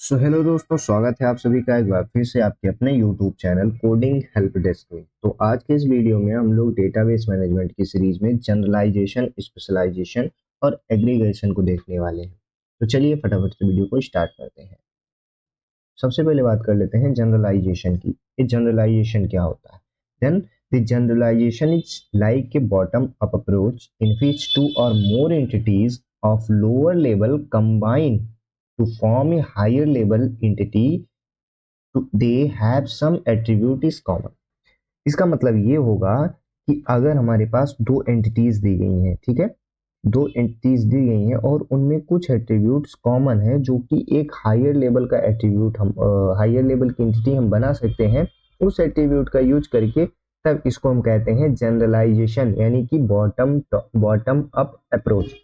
So hello दोस्तों, स्वागत है आप सभी का एक बार फिर से आपके अपने YouTube channel coding help desk में। तो आज के इस वीडियो में हम लोग डेटाबेस मैनेजमेंट की सीरीज में जनरलाइजेशन, स्पेशलाइजेशन और एग्रीगेशन को देखने वाले हैं। तो चलिए फटाफट से वीडियो को स्टार्ट करते हैं। सबसे पहले बात कर लेते हैं जनरलाइजेशन की। ये जनरलाइजेशन क्या होता है? Then the generalisation is like a bottom up approach in which two or more entities of lower level combine to form a higher level entity. They have some attribute is common. इसका मतलब ये होगा कि अगर हमारे पास दो entities दी गई हैं, ठीक है, दो एंटिटीज दी गई हैं और उनमें कुछ एट्रीब्यूट्स कॉमन है जो कि एक हायर लेवल का एट्रीब्यूट हम हायर लेवल की एंटिटी हम बना सकते हैं उस एट्रीब्यूट का यूज करके, तब इसको हम कहते हैं जनरलाइजेशन, यानी कि बॉटम अप अप्रोच।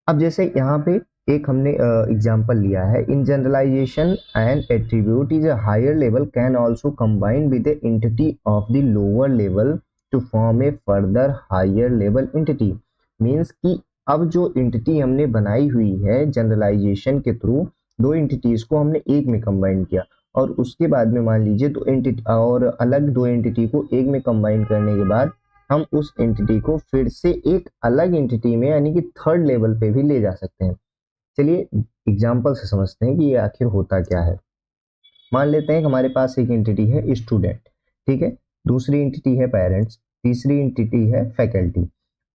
अब जैसे यहाँ पे एक हमने एग्जांपल लिया है, in generalization and attribute is a higher level can also combine with the entity of the lower level to form a further higher level entity. Means कि अब जो एंटिटी हमने बनाई हुई है जनरलाइजेशन के थ्रू, दो एंटिटीज को हमने एक में कंबाइन किया और उसके बाद में मान लीजिए दो एंटिटी और अलग दो एंटिटी को एक में कंबाइन करने के बाद हम उस एंटिटी को फिर से एक अलग एंटिटी में यानी कि थर्ड लेवल पे भी ले जा सकते हैं। चलिए एग्जांपल से समझते हैं कि ये आखिर होता क्या है। मान लेते हैं कि हमारे पास एक एंटिटी है स्टूडेंट, ठीक है, दूसरी एंटिटी है पेरेंट्स, तीसरी एंटिटी है फैकल्टी।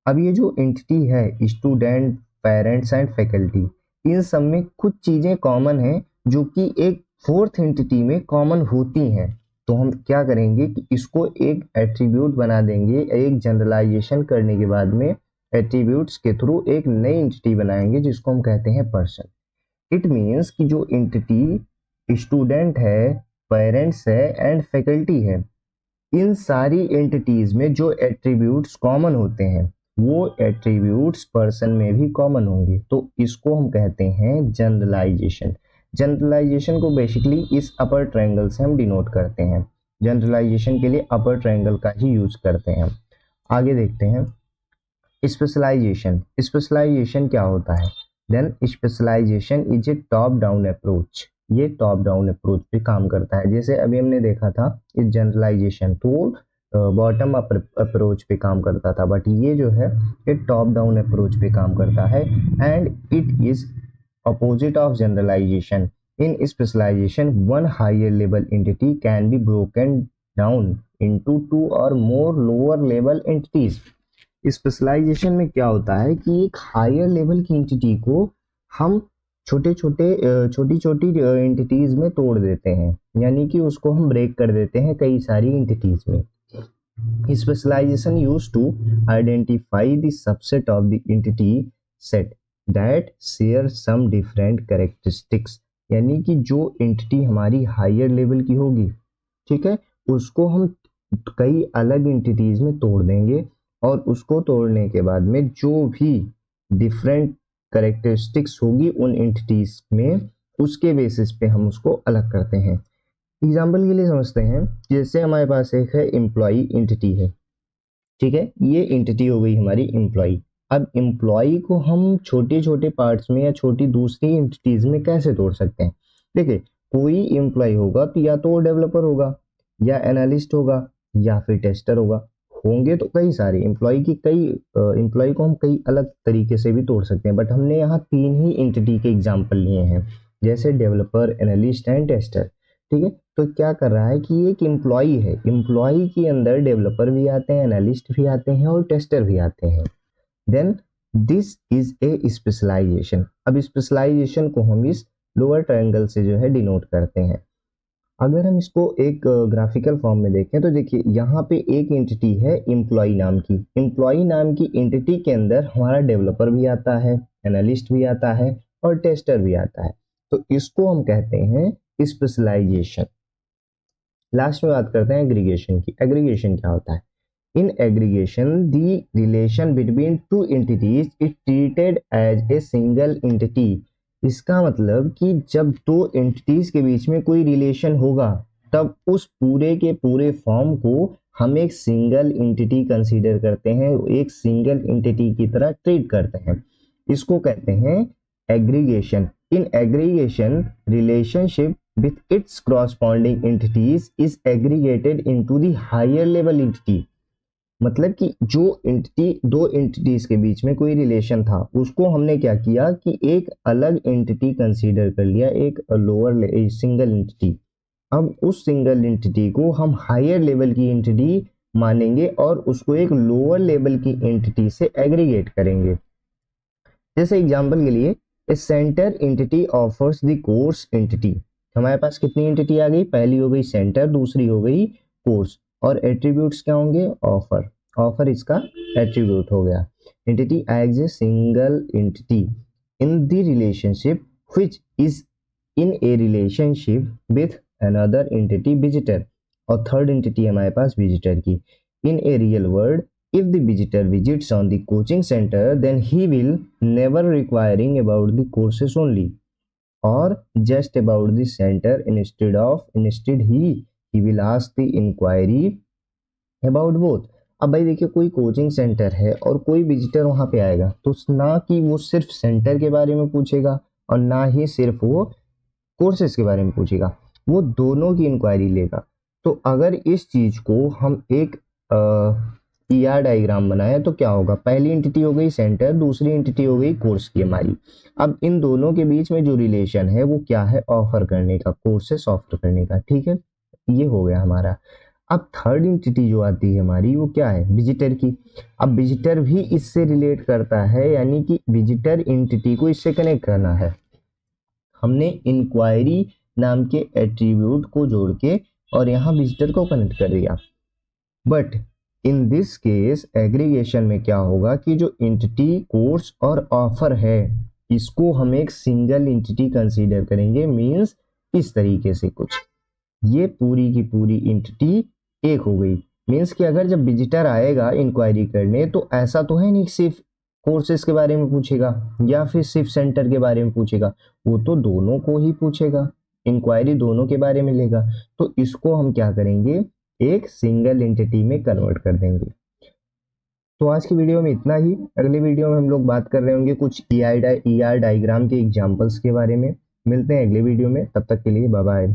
अब ये जो एंटिटी है स्टूडेंट, पेरेंट्स एंड फैकल्टी, इन सब में कुछ चीजें कॉमन हैं जो कि एक फोर्थ एंटिटी में कॉमन होती हैं। तो हम क्या करेंगे कि इसको एक एट्रीब्यूट बना देंगे, एक जनरलाइजेशन करने के बाद में एट्रीब्यूट्स के थ्रू एक नई एंटिटी बनाएंगे जिसको हम कहते हैं पर्सन। इट मीन्स कि जो एंटिटी स्टूडेंट है, पेरेंट्स है एंड फैकल्टी है, इन सारी एंटिटीज में जो एट्रीब्यूट्स कॉमन होते हैं वो एट्रीब्यूट्स पर्सन में भी कॉमन होंगे। तो इसको हम कहते हैं जनरलाइजेशन। जनरलाइजेशन को बेसिकली इस अपर ट्रायंगल से हम डिनोट करते हैं। जनरलाइजेशन के लिए अपर ट्रायंगल का ही यूज करते हैं। आगे देखते हैं स्पेशलाइजेशन। स्पेशलाइजेशन क्या होता है? Then specialisation is a top down approach. ये टॉप डाउन अप्रोच पे काम करता है। जैसे अभी हमने देखा था इस जनरलाइजेशन तो बॉटम अप अप्रोच पे काम करता था, बट ये जो है ये टॉप डाउन अप्रोच पे काम करता है and it is opposite of generalization. In specialization, one higher level entity can be broken down into two or more lower level entities. Specialisation में क्या होता है कि एक हायर लेवल की एंटिटी को हम छोटे छोटे छोटी छोटी एंटिटीज में तोड़ देते हैं, यानी कि उसको हम ब्रेक कर देते हैं कई सारी एंटिटीज में। Specialisation use to identify the subset of the entity set that share some different characteristics, यानी कि जो एंटिटी हमारी हायर लेवल की होगी, ठीक है, उसको हम कई अलग एंटिटीज में तोड़ देंगे और उसको तोड़ने के बाद में जो भी डिफरेंट कैरेक्टरिस्टिक्स होगी उन एंटिटीज में, उसके बेसिस पे हम उसको अलग करते हैं। एग्जाम्पल के लिए समझते हैं, जैसे हमारे पास एक है एम्प्लॉय एंटिटी है, ठीक है, ये एंटिटी हो गई हमारी एम्प्लॉय। अब एम्प्लॉय को हम छोटे छोटे पार्ट्स में या छोटी दूसरी एंटिटीज में कैसे तोड़ सकते हैं? देखिए, कोई एम्प्लॉय होगा तो या तो वो डेवलपर होगा या एनालिस्ट होगा या फिर टेस्टर होगा, होंगे तो कई सारे एम्प्लॉय की कई एम्प्लॉय को हम कई अलग तरीके से भी तोड़ सकते हैं, बट हमने यहाँ तीन ही एंटिटी के एग्जाम्पल लिए हैं, जैसे डेवलपर, एनालिस्ट एंड टेस्टर, ठीक है। तो क्या कर रहा है कि एक एम्प्लॉय है, एम्प्लॉय के अंदर डेवलपर भी आते हैं, एनालिस्ट भी आते हैं और टेस्टर भी आते हैं। Then this is a specialisation. अब स्पेशलाइजेशन को हम इस लोअर ट्रायंगल से जो है डिनोट करते हैं। अगर हम इसको एक ग्राफिकल फॉर्म में देखें तो देखिए यहाँ पे एक एंटिटी है एम्प्लॉय नाम की। एम्प्लॉय नाम की एंटिटी के अंदर हमारा डेवलपर भी आता है, एनालिस्ट भी आता है और टेस्टर भी आता है। तो इसको हम कहते हैं स्पेशलाइजेशन। लास्ट में बात करते हैं एग्रीगेशन की। एग्रीगेशन क्या होता है? In aggregation the relation between two entities is treated as a single entity. इसका मतलब कि जब दो एंटिटीज के बीच में कोई रिलेशन होगा तब उस पूरे के पूरे फॉर्म को हम एक सिंगल एंटिटी कंसीडर करते हैं, एक सिंगल एंटिटी की तरह ट्रीट करते हैं। इसको कहते हैं aggregation. In aggregation, relationship with its corresponding entities is aggregated into the higher level entity. मतलब कि जो एंटिटी, दो एंटिटीज के बीच में कोई रिलेशन था, उसको हमने क्या किया कि एक अलग एंटिटी कंसीडर कर लिया, एक लोअर सिंगल एंटिटी। अब उस सिंगल एंटिटी को हम हायर लेवल की एंटिटी मानेंगे और उसको एक लोअर लेवल की एंटिटी से एग्रीगेट करेंगे। जैसे एग्जांपल के लिए, a center entity offers the course entity. हमारे पास कितनी एंटिटी आ गई, पहली हो गई सेंटर, दूसरी हो गई कोर्स, और एट्रीब्यूट्स क्या होंगे, ऑफर। ऑफर इसका एट्रीब्यूट हो गया। Entity as a single entity in the relationship which is in a relationship with another entity visitor, और थर्ड एंटिटी हमारे पास विजिटर की। In a real world, if the visitor visits on the coaching center, then he will never requiring about the courses only or just about the center. Instead he will ask the inquiry about both. अब भाई देखिए, कोई coaching centre है और कोई visitor वहां पे आएगा, तो ना कि वो सिर्फ सेंटर के बारे में पूछेगा और ना ही सिर्फ वो कोर्सेज के बारे में पूछेगा, वो दोनों की इंक्वायरी लेगा। तो अगर इस चीज को हम एक ER डायग्राम बनाए तो क्या होगा, पहली एंटिटी हो गई सेंटर, दूसरी एंटिटी हो गई कोर्स की हमारी। अब इन दोनों के बीच में जो रिलेशन है वो क्या है, ऑफर करने का, कोर्सेस ऑफर करने का, ठीक है, ये हो गया हमारा। अब थर्ड एंटिटी जो आती है हमारी, वो क्या है, विजिटर की। अब विजिटर भी इससे रिलेट करता है, यानी कि विजिटर एंटिटी को इससे कनेक्ट करना है। हमने इंक्वायरी नाम के एट्रीब्यूट को जोड़ के और यहाँ विजिटर को कनेक्ट कर दिया। But in this case aggregation में क्या होगा कि जो एंटिटी कोर्स और ऑफर है, इसको हम एक सिंगल एंटिटी कंसीडर करेंगे। मींस इस तरीके से कुछ, ये पूरी की पूरी एंटिटी एक हो गई। मींस कि अगर जब विजिटर आएगा इंक्वायरी करने, तो ऐसा तो है नहीं सिर्फ कोर्सेज के बारे में पूछेगा या फिर सिर्फ सेंटर के बारे में पूछेगा, वो तो दोनों को ही पूछेगा, इंक्वायरी दोनों के बारे में लेगा। तो इसको हम क्या करेंगे, एक सिंगल एंटिटी में कन्वर्ट कर देंगे। तो आज की वीडियो में इतना ही। अगले वीडियो में हम लोग बात कर रहे होंगे कुछ ER डायग्राम के एग्जांपल्स के बारे में। मिलते हैं अगले वीडियो में, तब तक के लिए बाय बाय।